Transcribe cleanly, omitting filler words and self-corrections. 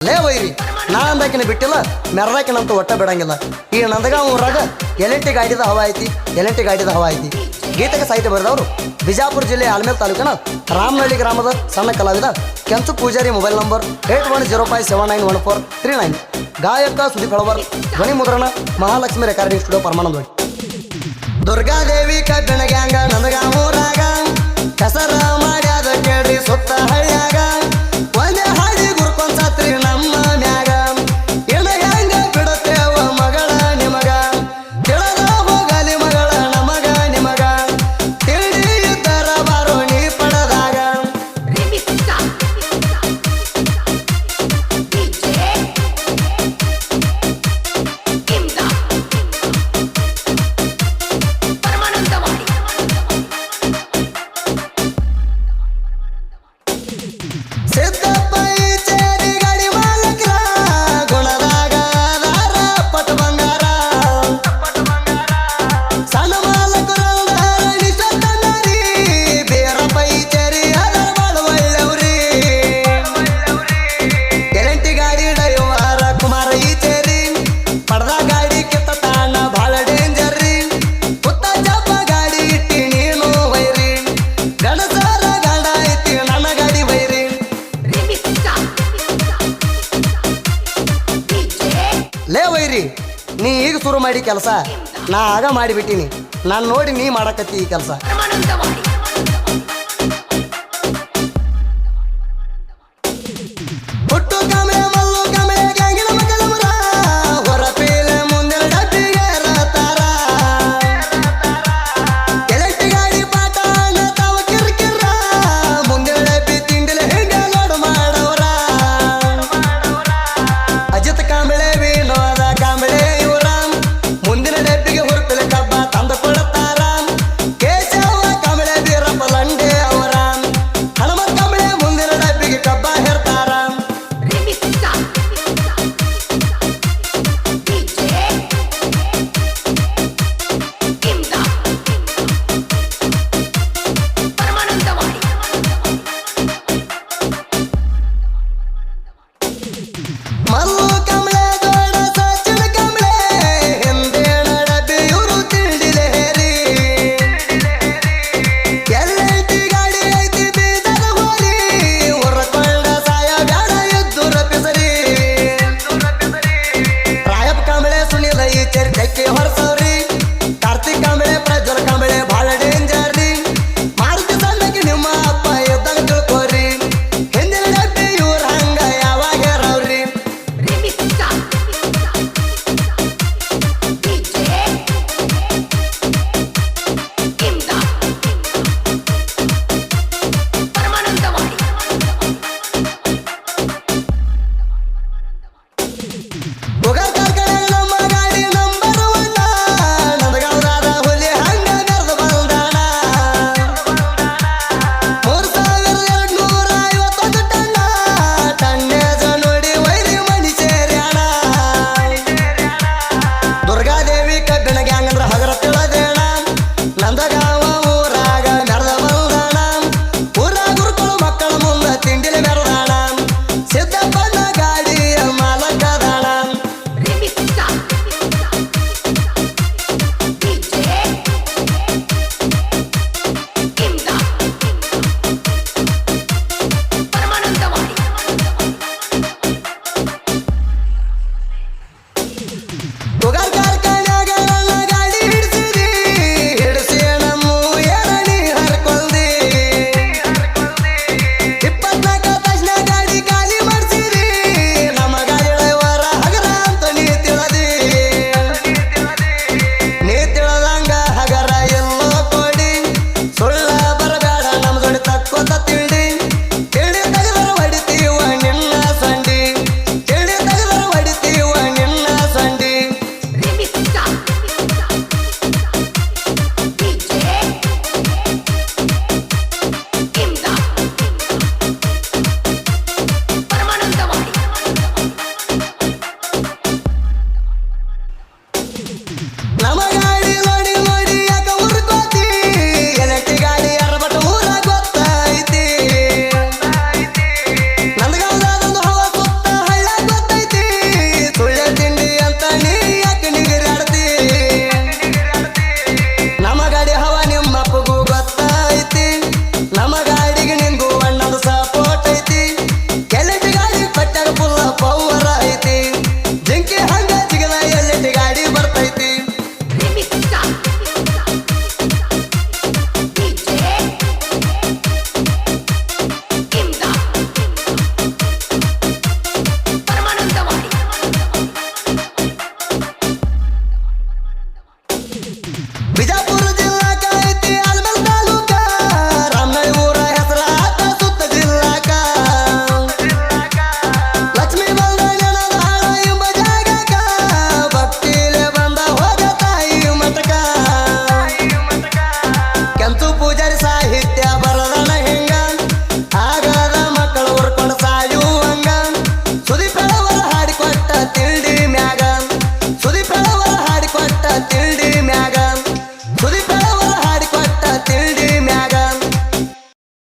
ಲೇ ವೈರಿ ನಾ ಅಂದಾಕಿನ ಬಿಟ್ಟಿಲ್ಲ ಮೆರ್ದಾಕಿನಂತೂ ಒಟ್ಟ ಬಿಡಂಗಿಲ್ಲ. ಈ ನಂದಗಾಂವ್ ಊರಾಗ ಎಲೆಂಟಿ ಗಾಡಿದ ಹವಾ ಐತಿ, ಎಲೆಂಟಿ ಗಾಡಿದ ಹವಾ ಐತಿ. ಗೀತೆಗೆ ಸಾಹಿತ್ಯ ಬರೆದವರು ಬಿಜಾಪುರ ಜಿಲ್ಲೆ ಆಲ್ಮೇಲ್ ತಾಲೂಕಿನ ರಾಮನಹಳ್ಳಿ ಗ್ರಾಮದ ಸಣ್ಣ ಕಲಾವಿದ ಕೆಂಚು ಪೂಜಾರಿ. Mobile number 8105791439. ಗಾಯಕ ಸುದೀಪ್ ಹಳವರ್. ಧ್ವನಿ ಮುದ್ರಣ ಮಹಾಲಕ್ಷ್ಮಿ ರೆಕಾರ್ಡಿಂಗ್ ಸ್ಟುಡಿಯೋ ಪರಮಾನಂದವಾಡಿ. ದುರ್ಗಾದೇವಿ ಕಬ್ಬಿಣ ಗ್ಯಾಂಗ ನಂದಗಾಂವ್ ಊರಾಗ ಹೆಸರ ಮಾಡ್ಯಾದ ಕೇಳ್ರಿ ಸುತ್ತ ಹಳ್ಳಿಯಾಗ. ಒಂದೇ ಹಾಡಿ ಗುರ್ಕೊಂಡ್ ಸತ್ರಿ ನಮ್ಮ ಮ್ಯಾಗ. ಇಣ ಹೆಂಗ ಬಿಡುತ್ತೇವ ಮಗಳ ನಿಮಗ, ತಿಳಿದ ಹೋಗಲಿ ಮಗಳ ನಮಗ ನಿಮಗ. ತಿಳಿ ಇದ್ದರ ಬಾರೋ ನೀ ಪಡದಾಗ. ಸಿದ್ದಪ್ಪ ಈಚೇರಿ ಗಾಡಿ ಮಾಲಕ್ರ ಗುಣದಾಗ ದಾರ ಪಟ ಬಂಗಾರ. ಸಣ್ಣ ಮಾಲಕರ ನಿಶ್ಚಂದರಿ ಬೇರಪ್ಪ ಈಚೇರಿ ಅದರ ಬಾಳ ಒಳ್ಳೆವ್ರಿ. ಗ್ಯಾರಂಟಿ ಗಾಡಿ ಡ್ರೈವರ ಕುಮಾರ ಈಚೇರಿ. ಪಡ್ದ ಗಾಡಿ ಕಿತ್ತ ತಾಣ ಭಾಳ ಡೇಂಜರ್ರಿ. ಪುತ್ತ ಜಪ್ಪ ಗಾಡಿ ಇಟ್ಟಿ ನೀನು ವೈರಿ. ಗಣಸರ ಗಂಡ ಐತಿ ನನ್ನ ಗಾಡಿ ವೈರಿ. ಲೇ ವೈರಿ ನೀ ಈಗ ಶುರು ಮಾಡಿ ಕೆಲಸ, ನಾ ಆಗ ಮಾಡಿಬಿಟ್ಟಿನಿ. ನಾನು ನೋಡಿ ನೀ ಮಾಡಕತ್ತಿ ಈ ಕೆಲಸ.